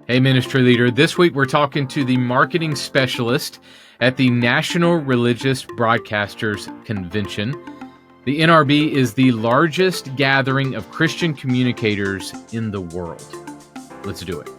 Hey, ministry leader. This week we're talking to the marketing specialist at the National Religious Broadcasters Convention. The NRB is the largest gathering of Christian communicators in the world. Let's do it.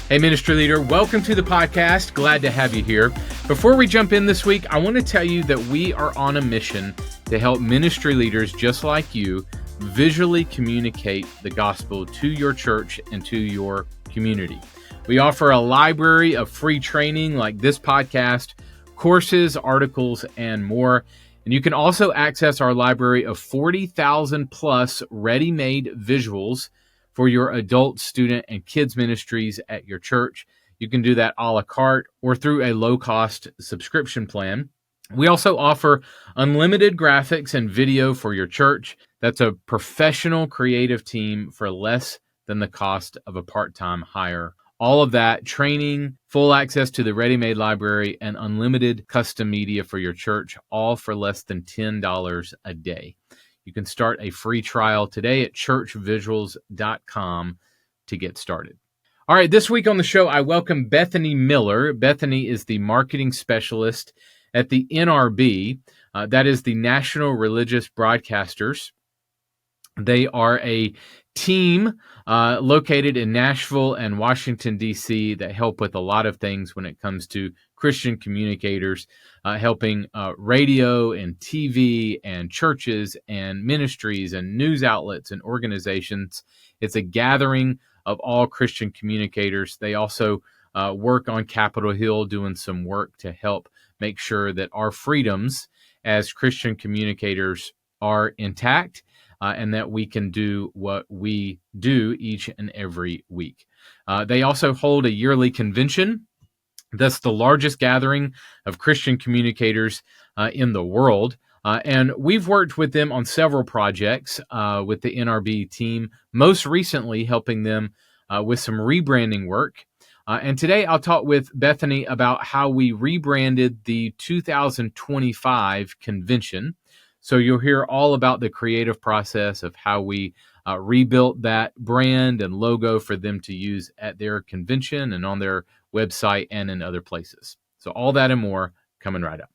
Hey, ministry leader, welcome to the podcast. Glad to have you here. Before we jump in this week, I want to tell you that we are on a mission to help ministry leaders just like you visually communicate the gospel to your church and to your community. We offer a library of free training like this podcast, courses, articles, and more. And you can also access our library of 40,000 plus ready-made visuals for your adult, student, and kids ministries at your church. You can do that a la carte or through a low-cost subscription plan. We also offer unlimited graphics and video for your church. That's a professional creative team for less than the cost of a part-time hire. All of that, training, full access to the ready-made library, and unlimited custom media for your church, all for less than $10 a day. You can start a free trial today at churchvisuals.com to get started. All right, this week on the show, I welcome Bethany Miller. Bethany is the marketing specialist at the NRB. That is the National Religious Broadcasters. They are a team located in Nashville and Washington, D.C. that help with a lot of things when it comes to Christian communicators, helping radio and TV and churches and ministries and news outlets and organizations. It's a gathering of all Christian communicators. They also work on Capitol Hill doing some work to help make sure that our freedoms as Christian communicators are intact and that we can do what we do each and every week. They also hold a yearly convention. That's the largest gathering of Christian communicators in the world. And we've worked with them on several projects with the NRB team, most recently helping them with some rebranding work. And today I'll talk with Bethany about how we rebranded the 2025 convention. So you'll hear all about the creative process of how we rebuilt that brand and logo for them to use at their convention and on their website and in other places. So all that and more coming right up.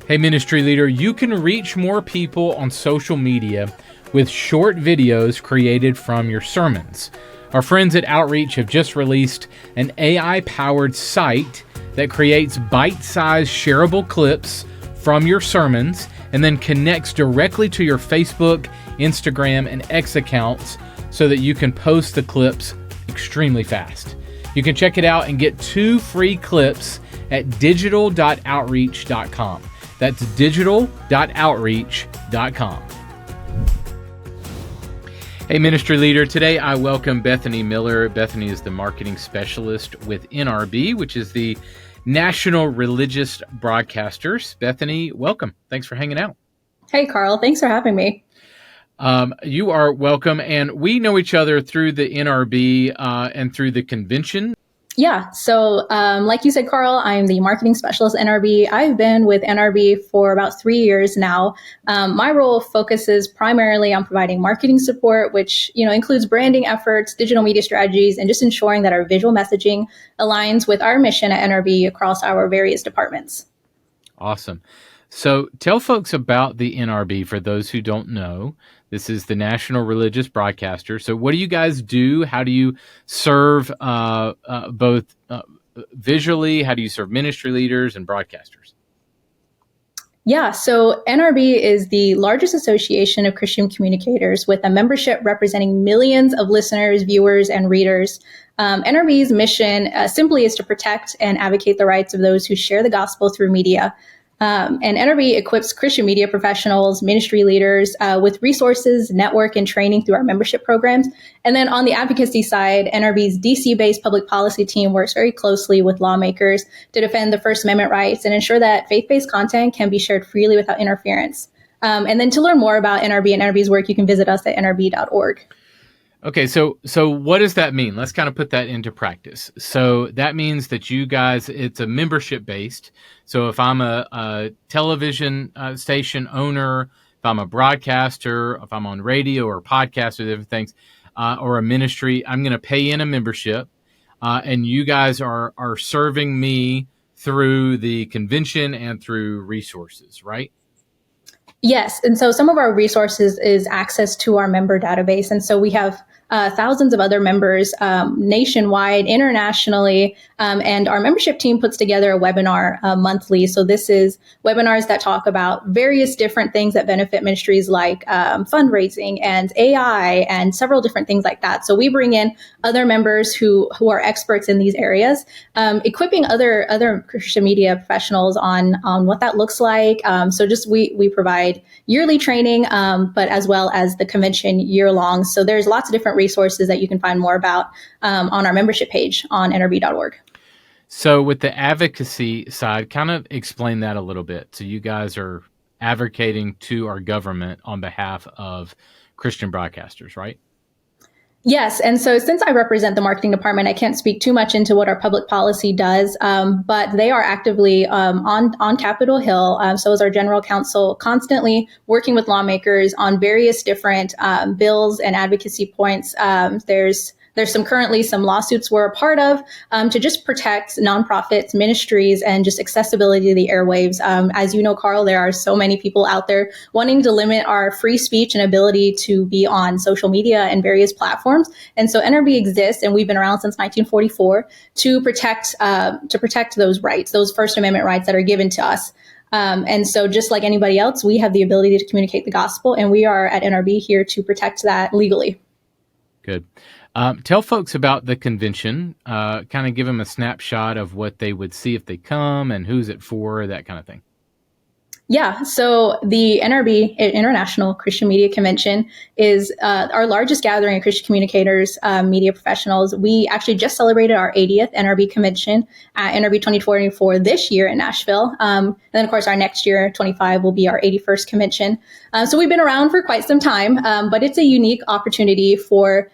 Hey, ministry leader, you can reach more people on social media with short videos created from your sermons. Our friends at Outreach have just released an AI-powered site that creates bite-sized shareable clips from your sermons and then connects directly to your Facebook, Instagram, and X accounts so that you can post the clips extremely fast. You can check it out and get 2 free clips at digital.outreach.com. That's digital.outreach.com. Hey, ministry leader. Today I welcome Bethany Miller. Bethany is the marketing specialist with NRB, which is the National Religious Broadcasters. Bethany, welcome. Thanks for hanging out. Hey, Carl. Thanks for having me. You are welcome. And we know each other through the NRB and through the convention. Yeah. So like you said, Carl, I'm the marketing specialist at NRB. I've been with NRB for about 3 years now. My role focuses primarily on providing marketing support, which includes branding efforts, digital media strategies, and just ensuring that our visual messaging aligns with our mission at NRB across our various departments. Awesome. So tell folks about the NRB for those who don't know. This is the National Religious Broadcaster. So what do you guys do? How do you serve both visually? How do you serve ministry leaders and broadcasters? Yeah, so NRB is the largest association of Christian communicators with a membership representing millions of listeners, viewers, and readers. NRB's mission simply is to protect and advocate the rights of those who share the gospel through media. And NRB equips Christian media professionals, ministry leaders with resources, network, and training through our membership programs. And then on the advocacy side, NRB's DC-based public policy team works very closely with lawmakers to defend the First Amendment rights and ensure that faith-based content can be shared freely without interference. And then to learn more about NRB and NRB's work, you can visit us at nrb.org. Okay, so what does that mean? Let's kind of put that into practice. So that means that you guys, it's a membership based. So if I'm a television station owner, if I'm a broadcaster, if I'm on radio or podcast or different things, or a ministry, I'm going to pay in a membership, and you guys are serving me through the convention and through resources, right? Yes. And so some of our resources is access to our member database. And so we have thousands of other members nationwide, internationally, and our membership team puts together a webinar monthly. So this is webinars that talk about various different things that benefit ministries, like fundraising and AI and several different things like that. So we bring in other members who are experts in these areas, equipping other Christian media professionals on what that looks like. So just we provide yearly training, but as well as the convention year long. So there's lots of different resources that you can find more about on our membership page on nrb.org. So with the advocacy side, kind of explain that a little bit. So you guys are advocating to our government on behalf of Christian broadcasters, right? Yes. And so since I represent the marketing department, I can't speak too much into what our public policy does, but they are actively on Capitol Hill. So is our general counsel, constantly working with lawmakers on various different bills and advocacy points. There's currently some lawsuits we're a part of to just protect nonprofits, ministries, and just accessibility to the airwaves. As you know, Carl, there are so many people out there wanting to limit our free speech and ability to be on social media and various platforms. And so NRB exists, and we've been around since 1944 to protect those rights, those First Amendment rights that are given to us. And so just like anybody else, we have the ability to communicate the gospel, and we are at NRB here to protect that legally. Good. Tell folks about the convention, kind of give them a snapshot of what they would see if they come and who's it for, that kind of thing. Yeah, so the NRB, International Christian Media Convention, is our largest gathering of Christian communicators, media professionals. We actually just celebrated our 80th NRB convention at NRB 2024 this year in Nashville. And then, of course, our next year, 25, will be our 81st convention. So we've been around for quite some time, but it's a unique opportunity for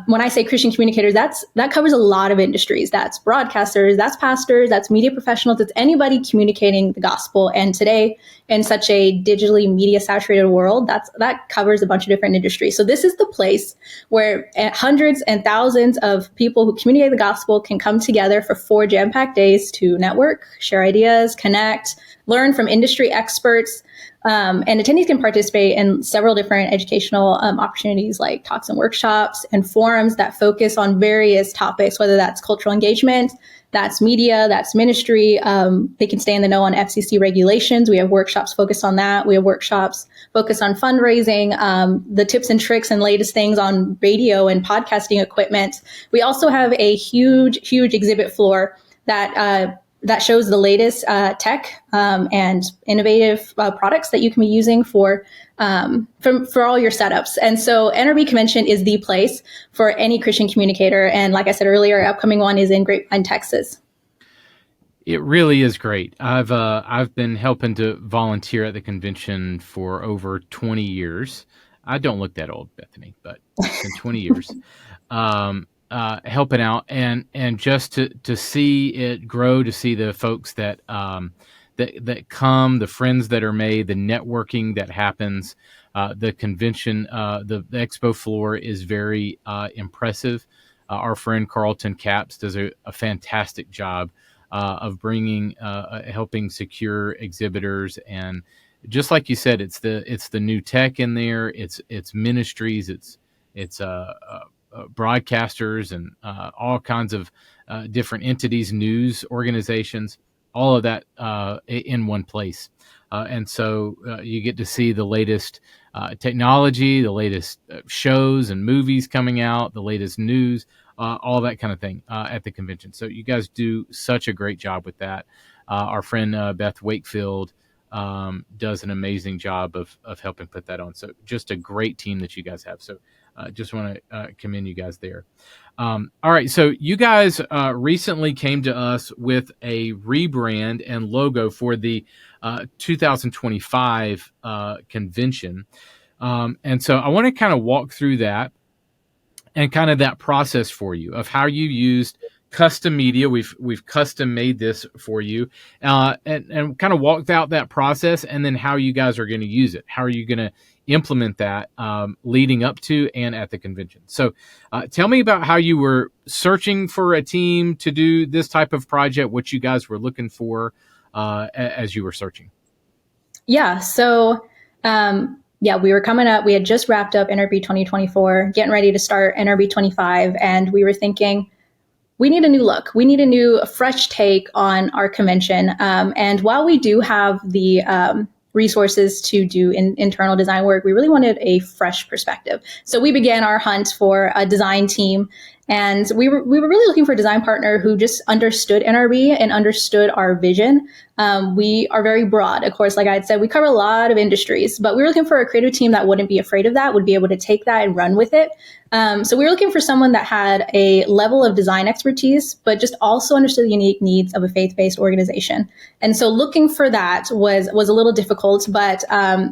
when I say Christian communicators, that covers a lot of industries. That's broadcasters, that's pastors, that's media professionals, it's anybody communicating the gospel. And today, in such a digitally media saturated world, that covers a bunch of different industries. So this is the place where hundreds and thousands of people who communicate the gospel can come together for 4 jam-packed days to network, share ideas, connect, learn from industry experts. And attendees can participate in several different educational opportunities, like talks and workshops and forums that focus on various topics, whether that's cultural engagement, that's media, that's ministry. They can stay in the know on FCC regulations. We have workshops focused on that. We have workshops focused on fundraising, the tips and tricks and latest things on radio and podcasting equipment. We also have a huge exhibit floor that shows the latest tech and innovative products that you can be using for all your setups. And so NRB Convention is the place for any Christian communicator. And like I said earlier, our upcoming one is in Grapevine, Texas. It really is great. I've been helping to volunteer at the convention for over 20 years. I don't look that old, Bethany, but it's been 20 years. Helping out and just to see it grow, to see the folks that come, the friends that are made, the networking that happens. The convention, the expo floor is very impressive. Our friend Carlton Capps does a fantastic job of bringing, helping secure exhibitors, and just like you said, it's the new tech in there. It's ministries. It's broadcasters and all kinds of different entities, news organizations, all of that in one place. And so you get to see the latest technology, the latest shows and movies coming out, the latest news, all that kind of thing at the convention. So you guys do such a great job with that. Our friend Beth Wakefield does an amazing job of helping put that on. So just a great team that you guys have. So just want to commend you guys there. All right. So you guys recently came to us with a rebrand and logo for the 2025 convention. And so I want to kind of walk through that. and kind of that process for you of how you used custom media. We've custom made this for you, and kind of walked out that process, and then how you guys are going to use it. How are you going to implement that leading up to and at the convention? So tell me about how you were searching for a team to do this type of project, what you guys were looking for as you were searching. Yeah. So, we were coming up. We had just wrapped up NRB 2024, getting ready to start NRB 25. And we were thinking, we need a new look. We need a fresh take on our convention. And while we do have the resources to do internal design work, we really wanted a fresh perspective. So we began our hunt for a design team. And we were really looking for a design partner who just understood NRB and understood our vision. We are very broad. Of course, like I had said, we cover a lot of industries, but we were looking for a creative team that wouldn't be afraid of that, would be able to take that and run with it. So we were looking for someone that had a level of design expertise, but just also understood the unique needs of a faith-based organization. And so looking for that was a little difficult, but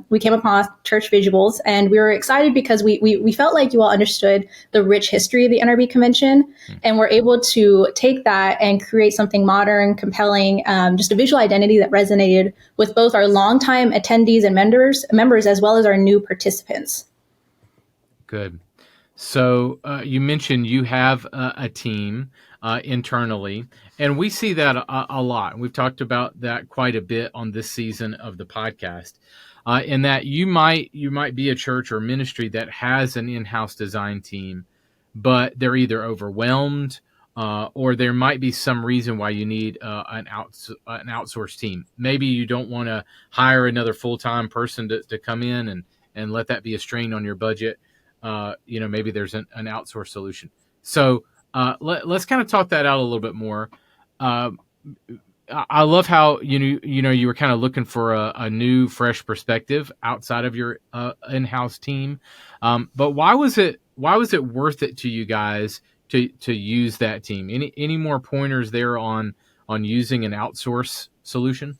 we came upon Church Visuals, and we were excited because we felt like you all understood the rich history of the NRB Convention, and were able to take that and create something modern, compelling, just a visual identity that resonated with both our longtime attendees and members as well as our new participants. Good. So you mentioned you have a team internally, and we see that a lot. We've talked about that quite a bit on this season of the podcast, in that you might be a church or ministry that has an in-house design team, but they're either overwhelmed or there might be some reason why you need an outsourced team. Maybe you don't want to hire another full-time person to come in and let that be a strain on your budget. Maybe there's an outsourced solution. So let's kind of talk that out a little bit more. I love how you were kind of looking for a new, fresh perspective outside of your in-house team. But why was it worth it to you guys to use that team? Any more pointers there on using an outsource solution?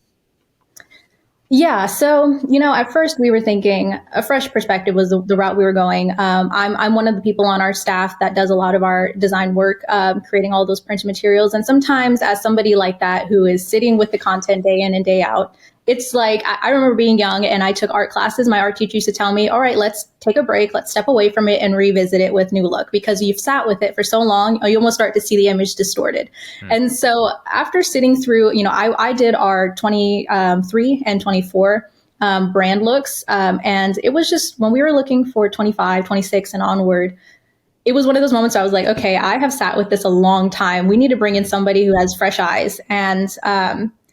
Yeah. So, at first we were thinking a fresh perspective was the route we were going. I'm one of the people on our staff that does a lot of our design work, creating all those printed materials. And sometimes as somebody like that who is sitting with the content day in and day out, it's like, I remember being young and I took art classes. My art teacher used to tell me, all right, let's take a break. Let's step away from it and revisit it with new look, because you've sat with it for so long, you almost start to see the image distorted. And so after sitting through, I did our 23 and 24 brand looks. And it was just when we were looking for 25, 26 and onward, it was one of those moments I was like, okay, I have sat with this a long time. We need to bring in somebody who has fresh eyes. And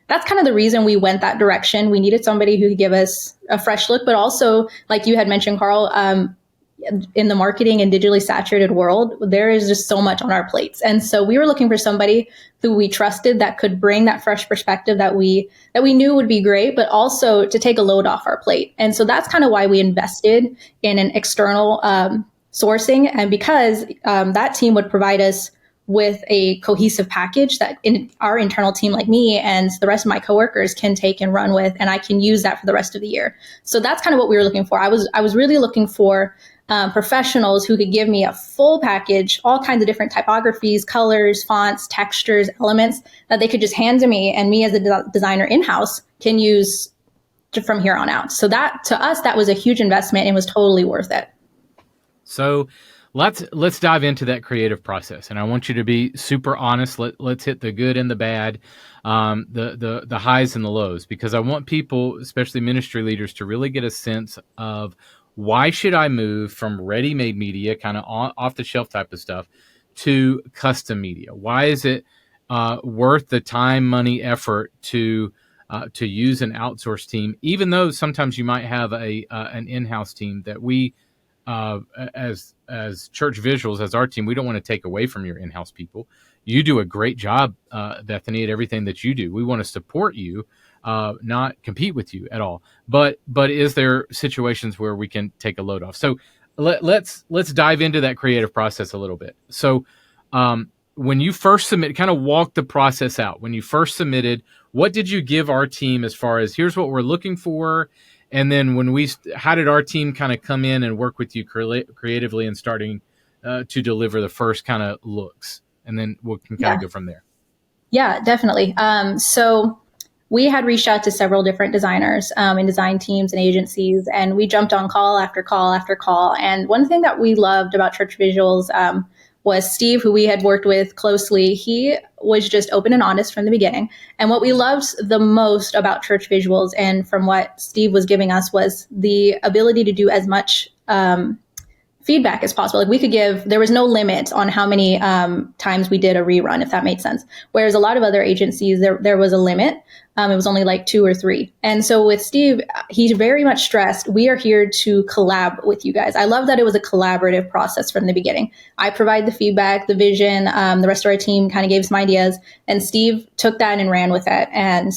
that's kind of the reason we went that direction. We needed somebody who could give us a fresh look, but also, like you had mentioned, Carl, in the marketing and digitally saturated world, there is just so much on our plates. And so we were looking for somebody who we trusted that could bring that fresh perspective that we knew would be great, but also to take a load off our plate. And so that's kind of why we invested in an external sourcing, and because that team would provide us with a cohesive package that our internal team, like me and the rest of my coworkers, can take and run with, and I can use that for the rest of the year. So that's kind of what we were looking for. I was really looking for professionals who could give me a full package, all kinds of different typographies, colors, fonts, textures, elements that they could just hand to me, and me as a designer in-house can use from here on out. So that, to us, that was a huge investment and was totally worth it. So let's dive into that creative process, and I want you to be super honest. Let's hit the good and the bad, the highs and the lows, because I want people, especially ministry leaders, to really get a sense of why should I move from ready-made media, kind of off-the-shelf type of stuff, to custom media. Why is it worth the time, money, effort to use an outsourced team, even though sometimes you might have an in-house team that we, as Church Visuals, as our team, we don't want to take away from your in-house people. You do a great job, Bethany, at everything that you do. We want to support you, not compete with you at all. But is there situations where we can take a load off? So let's dive into that creative process a little bit. So when you first submit, kind of walk the process out. When you first submitted, what did you give our team as far as here's what we're looking for? And then how did our team kind of come in and work with you creatively and starting to deliver the first kind of looks, and then we can kind of go from there. Yeah, definitely. So we had reached out to several different designers and design teams and agencies, and we jumped on call after call after call. And one thing that we loved about Church Visuals was Steve, who we had worked with closely. He was just open and honest from the beginning. And what we loved the most about Church Visuals, and from what Steve was giving us, was the ability to do as much feedback as possible. Like, we could there was no limit on how many times we did a rerun, if that made sense. Whereas a lot of other agencies, there was a limit. It was only like 2 or 3. And so with Steve, he very much stressed, we are here to collab with you guys. I love that it was a collaborative process from the beginning. I provide the feedback, the vision, the rest of our team kind of gave some ideas, and Steve took that and ran with it. And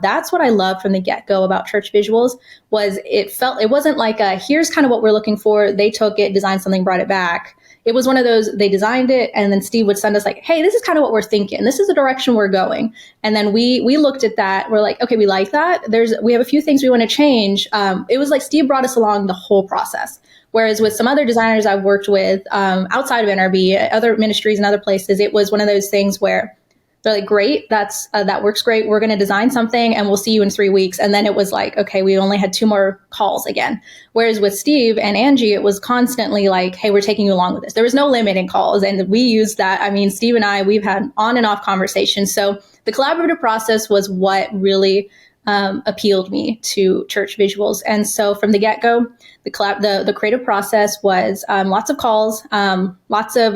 that's what I love from the get-go about Church Visuals, was it wasn't like here's kind of what we're looking for. They took it, designed something, brought it back. It was one of those, they designed it, and then Steve would send us like, hey, this is kind of what we're thinking. This is the direction we're going. And then we looked at that. We're like, okay, we like that. We have a few things we want to change. It was like Steve brought us along the whole process. Whereas with some other designers I've worked with outside of NRB, other ministries and other places, it was one of those things where they're like, great, that works great. We're going to design something and we'll see you in 3 weeks. And then it was like, okay, we only had 2 more calls again. Whereas with Steve and Angie, it was constantly like, hey, we're taking you along with this. There was no limit in calls. And we used that. I mean, Steve and I, we've had on and off conversations. So the collaborative process was what really appealed me to Church Visuals. And so from the get-go, the creative process was lots of calls, lots of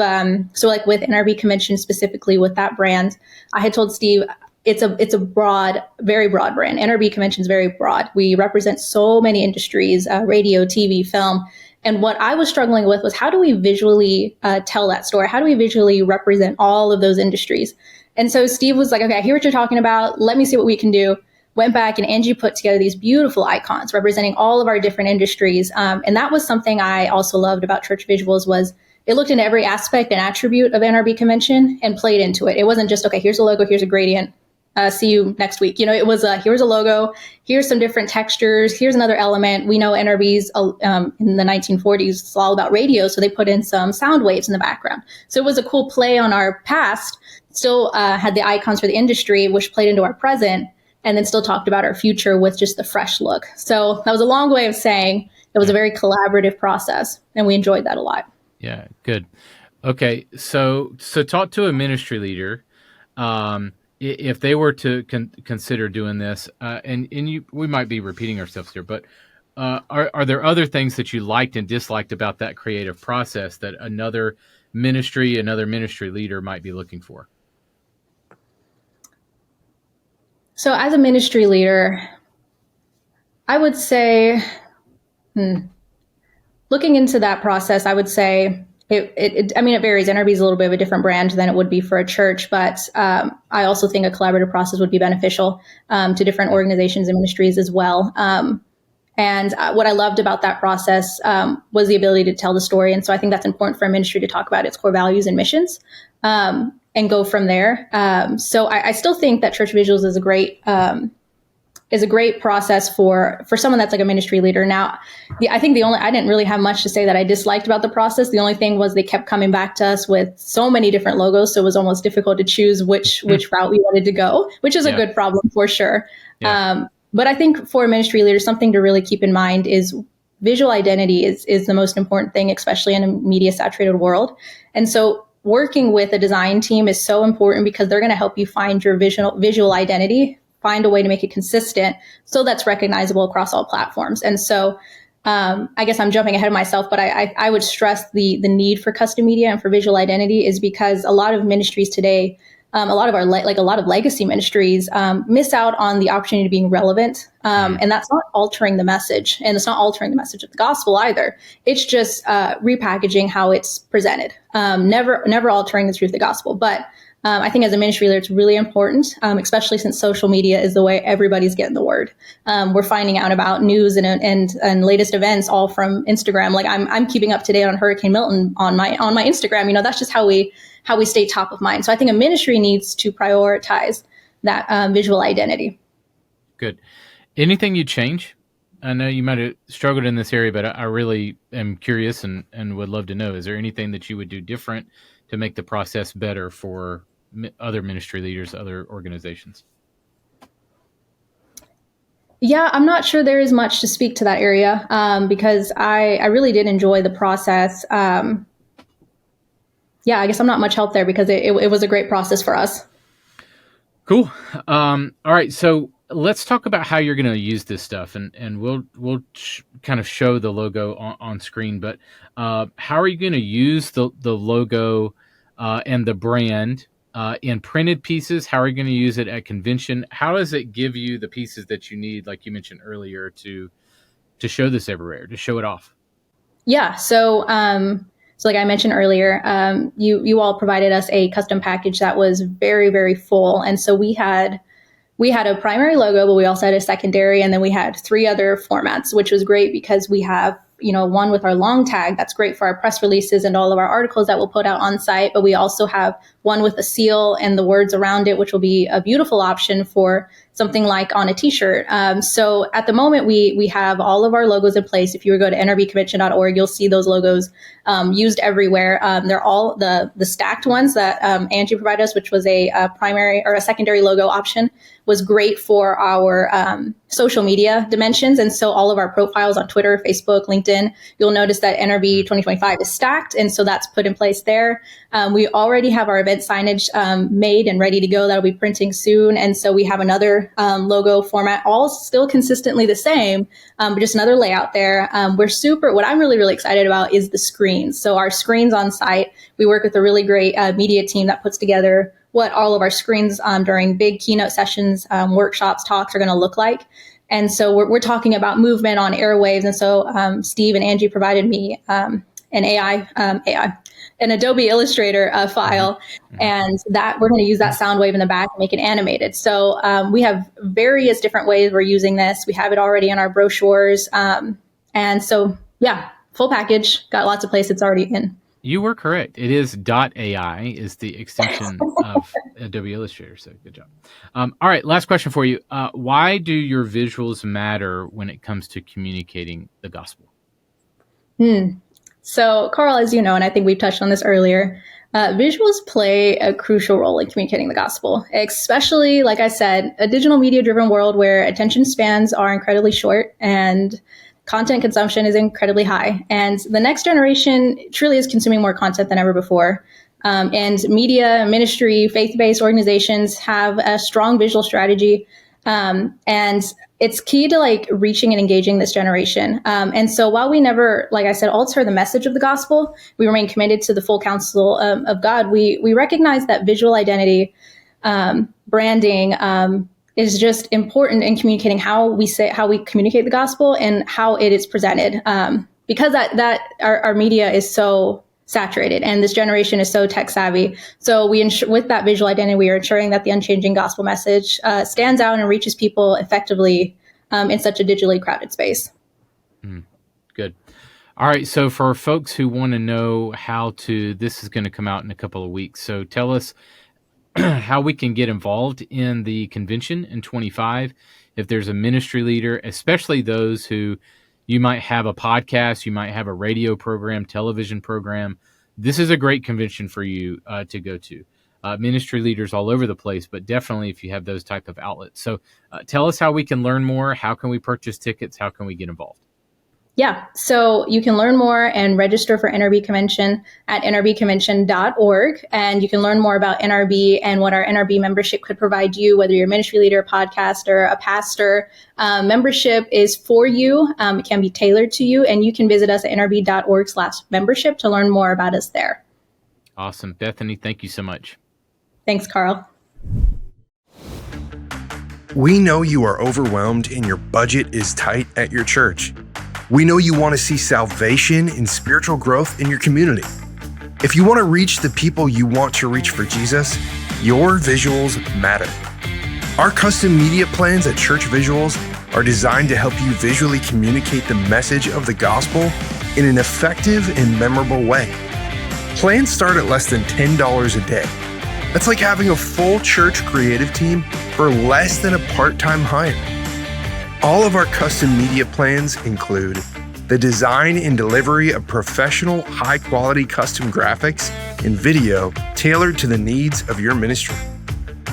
so like with NRB Convention specifically with that brand, I had told Steve it's a broad, very broad brand. NRB Convention is very broad. We represent so many industries, radio, TV, film. And what I was struggling with was, how do we visually tell that story? How do we visually represent all of those industries? And so Steve was like, okay, I hear what you're talking about. Let me see what we can do. Went back, and Angie put together these beautiful icons representing all of our different industries. And that was something I also loved about Church Visuals, was it looked into every aspect and attribute of NRB Convention and played into it. It wasn't just, okay, here's a logo, here's a gradient, see you next week. It was here's a logo, here's some different textures, here's another element. We know NRB's in the 1940s, it's all about radio, so they put in some sound waves in the background. So it was a cool play on our past, still had the icons for the industry, which played into our present, and then still talked about our future with just the fresh look. So that was a long way of saying it was a very collaborative process, and we enjoyed that a lot. Yeah, good. Okay, so talk to a ministry leader if they were to consider doing this, and we might be repeating ourselves here, but are there other things that you liked and disliked about that creative process that another ministry leader might be looking for? So as a ministry leader, I would say, looking into that process, I would say it varies. NRB is a little bit of a different brand than it would be for a church, but I also think a collaborative process would be beneficial to different organizations and ministries as well. And what I loved about that process was the ability to tell the story. And so I think that's important for a ministry to talk about its core values and missions. And go from there. So I still think that Church Visuals is a great process for someone that's like a ministry leader. Now, I think I didn't really have much to say that I disliked about the process. The only thing was they kept coming back to us with so many different logos, so it was almost difficult to choose which route we wanted to go, which is a good problem for sure. Yeah. But I think for a ministry leader, something to really keep in mind is visual identity is the most important thing, especially in a media saturated world. And so working with a design team is so important, because they're going to help you find your visual identity, find a way to make it consistent so that's recognizable across all platforms. And so I guess I'm jumping ahead of myself, but I would stress the need for custom media and for visual identity is because a lot of ministries today, a lot of legacy ministries miss out on the opportunity of being relevant. And that's not altering the message, and it's not altering the message of the gospel either. It's just repackaging how it's presented, never altering the truth of the gospel. But I think as a ministry leader, it's really important, especially since social media is the way everybody's getting the word. We're finding out about news and latest events all from Instagram. Like I'm keeping up to date on Hurricane Milton on my Instagram. That's just how we stay top of mind. So I think a ministry needs to prioritize that visual identity. Good. Anything you change I know you might have struggled in this area, but I really am curious and would love to know, is there anything that you would do different to make the process better for other ministry leaders, other organizations? Yeah, I'm not sure there is much to speak to that area because I really did enjoy the process. Yeah, I guess I'm not much help there because it was a great process for us. Cool. All right. So let's talk about how you're going to use this stuff, and we'll kind of show the logo on screen. But how are you going to use the logo and the brand in printed pieces? How are you going to use it at convention? How does it give you the pieces that you need, like you mentioned earlier, to show this everywhere, to show it off? Yeah. So like I mentioned earlier, you all provided us a custom package that was very, very full. And so we had a primary logo, but we also had a secondary, and then we had 3 other formats, which was great because we have, one with our long tag. That's great for our press releases and all of our articles that we'll put out on site. But we also have one with a seal and the words around it, which will be a beautiful option for something like on a t-shirt. So at the moment, we have all of our logos in place. If you go to nrbconvention.org, you'll see those logos used everywhere. They're all the stacked ones that Angie provided us, which was a primary or a secondary logo option, was great for our social media dimensions. And so all of our profiles on Twitter, Facebook, LinkedIn, you'll notice that NRB 2025 is stacked. And so that's put in place there. We already have our event signage made and ready to go. That'll be printing soon. And so we have another logo format, all still consistently the same, but just another layout there. What I'm really, really excited about is the screens. So our screens on site, we work with a really great media team that puts together what all of our screens during big keynote sessions, workshops, talks are going to look like. And so we're talking about movement on airwaves. And so Steve and Angie provided me an an Adobe Illustrator file, and that we're going to use that sound wave in the back and make it animated. So we have various different ways we're using this. We have it already in our brochures. And so, yeah, full package, got lots of places it's already in. You were correct. It is .ai is the extension of Adobe Illustrator. So good job. All right, last question for you. Why do your visuals matter when it comes to communicating the gospel? So, Carl, as you know, and I think we've touched on this earlier, visuals play a crucial role in communicating the gospel, especially, like I said, a digital media-driven world where attention spans are incredibly short and content consumption is incredibly high. And the next generation truly is consuming more content than ever before. And media, ministry, faith-based organizations have a strong visual strategy. And it's key to reaching and engaging this generation. And so while we never, like I said, alter the message of the gospel, we remain committed to the full counsel of God. We recognize that visual identity, branding, is just important in communicating how we communicate the gospel and how it is presented. Because that our media is so saturated and this generation is so tech savvy. So with that visual identity, we are ensuring that the unchanging gospel message stands out and reaches people effectively in such a digitally crowded space. Good. All right. So for folks who want to know this is going to come out in a couple of weeks. So tell us how we can get involved in the convention in 25. If there's a ministry leader, especially those who you might have a podcast, you might have a radio program, television program. This is a great convention for you to go to. Ministry leaders all over the place, but definitely if you have those type of outlets. So tell us how we can learn more. How can we purchase tickets? How can we get involved? Yeah, so you can learn more and register for NRB Convention at nrbconvention.org. And you can learn more about NRB and what our NRB membership could provide you, whether you're a ministry leader, a podcaster, a pastor. Membership is for you. It can be tailored to you. And you can visit us at nrb.org/membership to learn more about us there. Awesome. Bethany, thank you so much. Thanks, Carl. We know you are overwhelmed and your budget is tight at your church. We know you want to see salvation and spiritual growth in your community. If you want to reach the people you want to reach for Jesus, your visuals matter. Our custom media plans at Church Visuals are designed to help you visually communicate the message of the gospel in an effective and memorable way. Plans start at less than $10 a day. That's like having a full church creative team for less than a part-time hire. All of our custom media plans include the design and delivery of professional, high-quality custom graphics and video tailored to the needs of your ministry,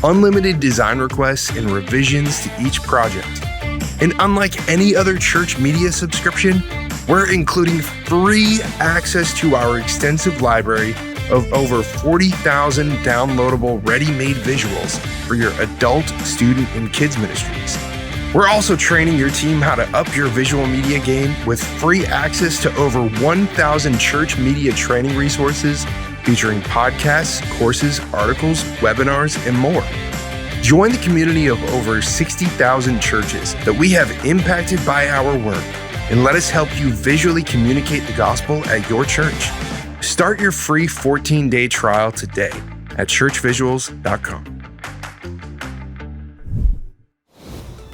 unlimited design requests and revisions to each project. And unlike any other church media subscription, we're including free access to our extensive library of over 40,000 downloadable ready-made visuals for your adult, student, and kids ministries. We're also training your team how to up your visual media game with free access to over 1,000 church media training resources featuring podcasts, courses, articles, webinars, and more. Join the community of over 60,000 churches that we have impacted by our work, and let us help you visually communicate the gospel at your church. Start your free 14-day trial today at churchvisuals.com.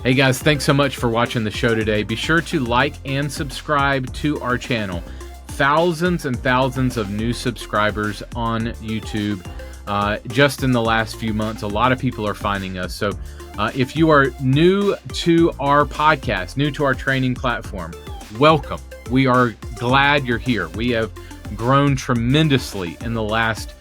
Hey guys, thanks so much for watching the show today. Be sure to like and subscribe to our channel. Thousands and thousands of new subscribers on YouTube. Just in the last few months, a lot of people are finding us. So if you are new to our podcast, new to our training platform, welcome. We are glad you're here. We have grown tremendously in the last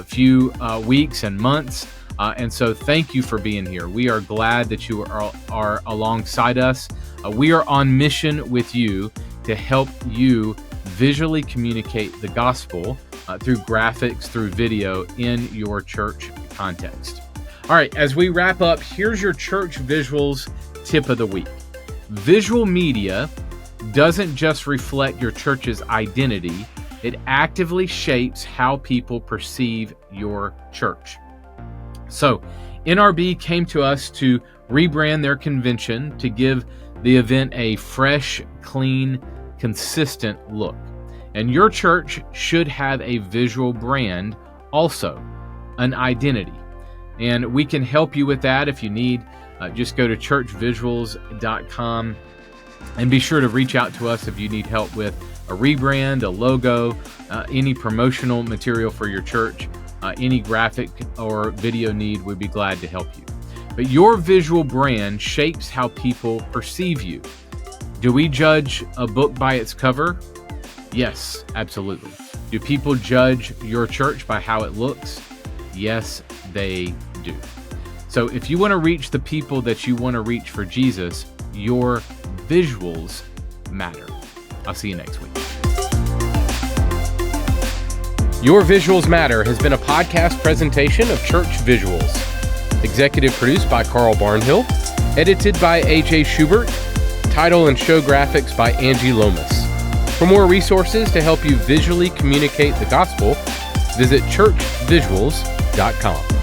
few weeks and months. And so thank you for being here. We are glad that you are alongside us. We are on mission with you to help you visually communicate the gospel through graphics, through video in your church context. All right, as we wrap up, here's your church visuals tip of the week. Visual media doesn't just reflect your church's identity, it actively shapes how people perceive your church. So, NRB came to us to rebrand their convention to give the event a fresh, clean, consistent look. And your church should have a visual brand also, an identity. And we can help you with that if you need. Just go to churchvisuals.com and be sure to reach out to us if you need help with a rebrand, a logo, any promotional material for your church. Any graphic or video need, we'd be glad to help you. But your visual brand shapes how people perceive you. Do we judge a book by its cover? Yes, absolutely. Do people judge your church by how it looks? Yes, they do. So if you want to reach the people that you want to reach for Jesus, your visuals matter. I'll see you next week. Your Visuals Matter has been a podcast presentation of Church Visuals. Executive produced by Carl Barnhill. Edited by A.J. Schubert. Title and show graphics by Angie Lomas. For more resources to help you visually communicate the gospel, visit churchvisuals.com.